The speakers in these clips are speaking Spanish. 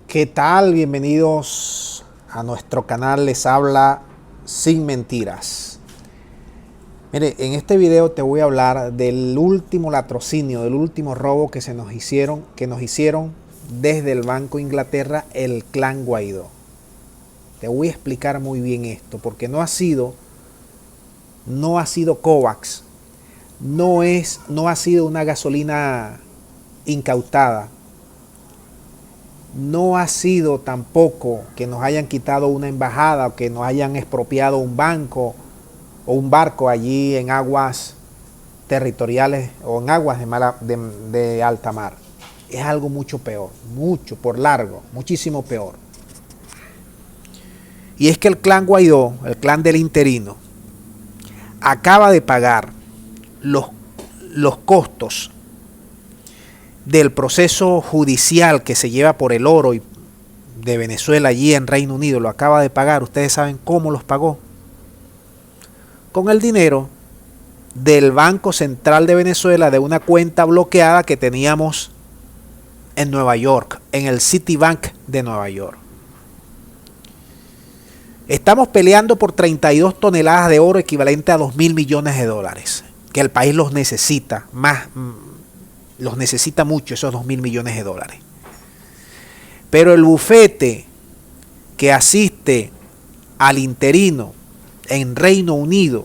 ¿Qué tal? Bienvenidos a nuestro canal. Les habla Sin Mentiras. Mire, en este video te voy a hablar del último latrocinio, del último robo que nos hicieron desde el Banco de Inglaterra, el clan Guaidó. Te voy a explicar muy bien esto, porque no ha sido Kovacs, no ha sido una gasolina incautada. No ha sido tampoco que nos hayan quitado una embajada o que nos hayan expropiado un banco o un barco allí en aguas territoriales o en aguas de alta mar. Es algo mucho peor, mucho por largo, muchísimo peor. Y es que el clan Guaidó, el clan del interino, acaba de pagar los costos del proceso judicial que se lleva por el oro de Venezuela allí en Reino Unido. Lo acaba de pagar. Ustedes saben cómo los pagó. Con el dinero del Banco Central de Venezuela, de una cuenta bloqueada que teníamos en Nueva York, en el Citibank de Nueva York. Estamos peleando por 32 toneladas de oro, equivalente a 2.000 millones de dólares, que el país los necesita los necesita mucho, esos 2.000 millones de dólares. Pero el bufete que asiste al interino en Reino Unido,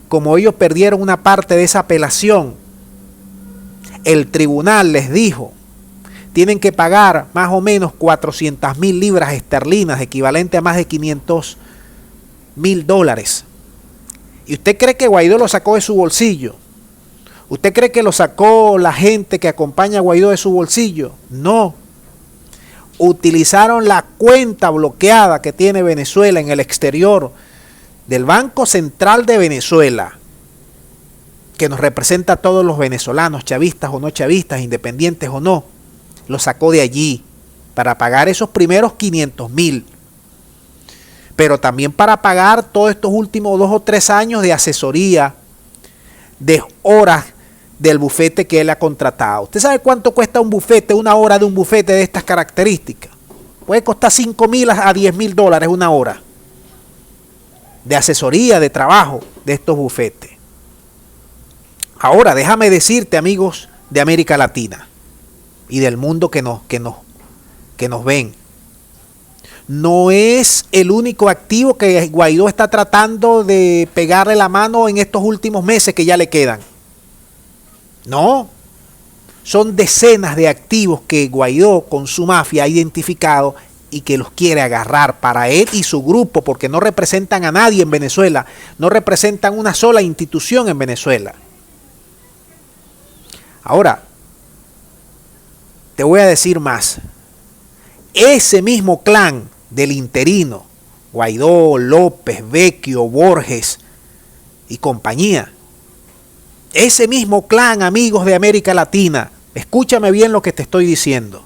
como ellos perdieron una parte de esa apelación, el tribunal les dijo, tienen que pagar más o menos 400.000 libras esterlinas, equivalente a más de 500.000 dólares. ¿Y usted cree que Guaidó lo sacó de su bolsillo? ¿Usted cree que lo sacó la gente que acompaña a Guaidó de su bolsillo? No. Utilizaron la cuenta bloqueada que tiene Venezuela en el exterior del Banco Central de Venezuela, que nos representa a todos los venezolanos, chavistas o no chavistas, independientes o no. Lo sacó de allí para pagar esos primeros 500.000. Pero también para pagar todos estos últimos 2 o 3 años de asesoría, de horas del bufete que él ha contratado. ¿Usted sabe cuánto cuesta un bufete, una hora de un bufete de estas características? Puede costar 5.000 a 10.000 dólares una hora de asesoría, de trabajo de estos bufetes. Ahora, déjame decirte, amigos de América Latina y del mundo que nos ven, no es el único activo que Guaidó está tratando de pegarle la mano en estos últimos meses que ya le quedan. No, son decenas de activos que Guaidó con su mafia ha identificado y que los quiere agarrar para él y su grupo, porque no representan a nadie en Venezuela, no representan una sola institución en Venezuela. Ahora, te voy a decir más. Ese mismo clan del interino, Guaidó, López, Vecchio, Borges y compañía, ese mismo clan, amigos de América Latina, escúchame bien lo que te estoy diciendo,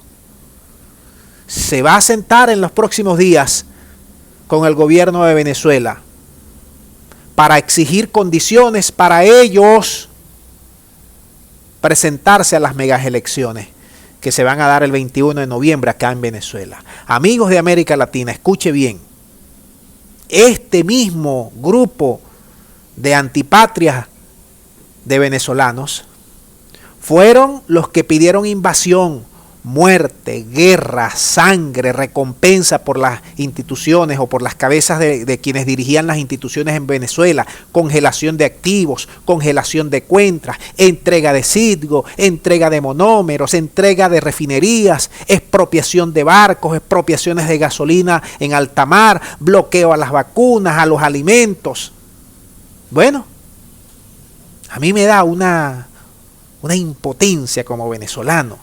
se va a sentar en los próximos días con el gobierno de Venezuela para exigir condiciones para ellos presentarse a las megaelecciones que se van a dar el 21 de noviembre acá en Venezuela. Amigos de América Latina, escuche bien. Este mismo grupo de antipatrias de venezolanos fueron los que pidieron invasión, muerte, guerra, sangre, recompensa por las instituciones o por las cabezas de quienes dirigían las instituciones en Venezuela, congelación de activos, congelación de cuentas, entrega de Citgo, entrega de monómeros, entrega de refinerías, expropiación de barcos, expropiaciones de gasolina en alta mar, bloqueo a las vacunas, a los alimentos. Bueno, a mí me da una impotencia como venezolano.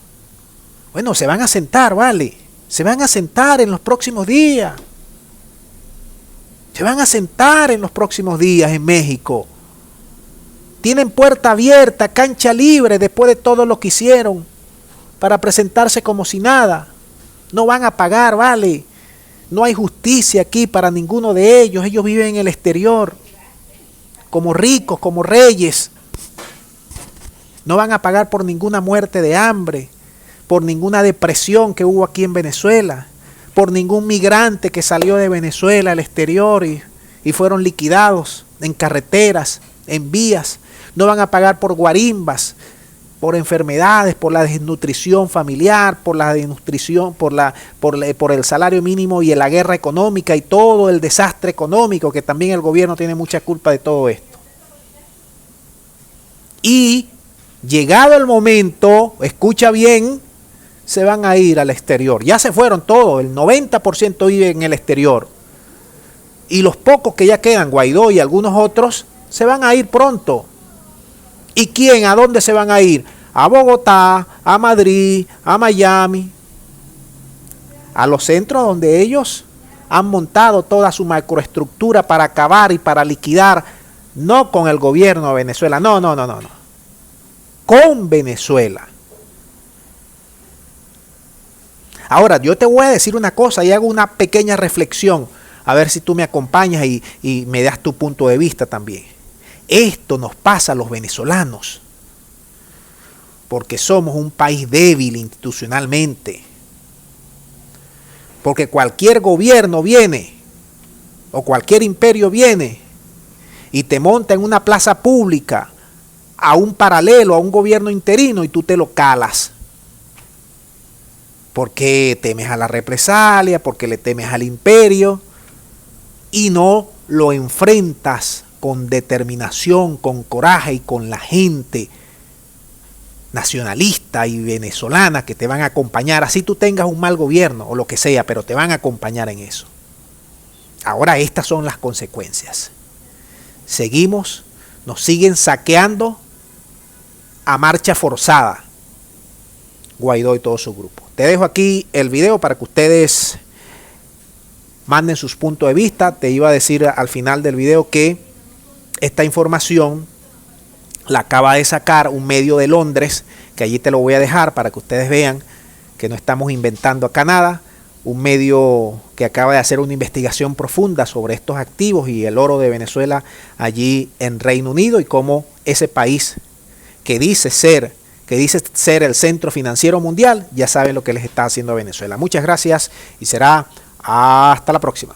Bueno, se van a sentar, ¿vale? Se van a sentar en los próximos días. Se van a sentar en los próximos días en México. Tienen puerta abierta, cancha libre después de todo lo que hicieron para presentarse como si nada. No van a pagar, ¿vale? No hay justicia aquí para ninguno de ellos. Ellos viven en el exterior como ricos, como reyes. No van a pagar por ninguna muerte de hambre, por ninguna depresión que hubo aquí en Venezuela, por ningún migrante que salió de Venezuela al exterior y fueron liquidados en carreteras, en vías. No van a pagar por guarimbas, por enfermedades, por la desnutrición familiar, por la desnutrición, por el salario mínimo y la guerra económica y todo el desastre económico, que también el gobierno tiene mucha culpa de todo esto. Y llegado el momento, escucha bien, se van a ir al exterior. Ya se fueron todos, el 90% vive en el exterior. Y los pocos que ya quedan, Guaidó y algunos otros, se van a ir pronto. ¿Y quién? ¿A dónde se van a ir? A Bogotá, a Madrid, a Miami, a los centros donde ellos han montado toda su macroestructura para acabar y para liquidar, no con el gobierno de Venezuela, no, con Venezuela. Ahora, yo te voy a decir una cosa y hago una pequeña reflexión, a ver si tú me acompañas y me das tu punto de vista también. Esto nos pasa a los venezolanos, porque somos un país débil institucionalmente, porque cualquier gobierno viene, o cualquier imperio viene, y te monta en una plaza pública, a un paralelo, a un gobierno interino, y tú te lo calas. Porque temes a la represalia, porque le temes al imperio, y no lo enfrentas con determinación, con coraje y con la gente nacionalista y venezolana que te van a acompañar, así tú tengas un mal gobierno o lo que sea, pero te van a acompañar en eso. Ahora estas son las consecuencias. Seguimos, nos siguen saqueando a marcha forzada, Guaidó y todo su grupo. Te dejo aquí el video para que ustedes manden sus puntos de vista. Te iba a decir al final del video que esta información la acaba de sacar un medio de Londres, que allí te lo voy a dejar para que ustedes vean que no estamos inventando acá nada. Un medio que acaba de hacer una investigación profunda sobre estos activos y el oro de Venezuela allí en Reino Unido, y cómo ese país que dice ser el centro financiero mundial, ya saben lo que les está haciendo a Venezuela. Muchas gracias y será hasta la próxima.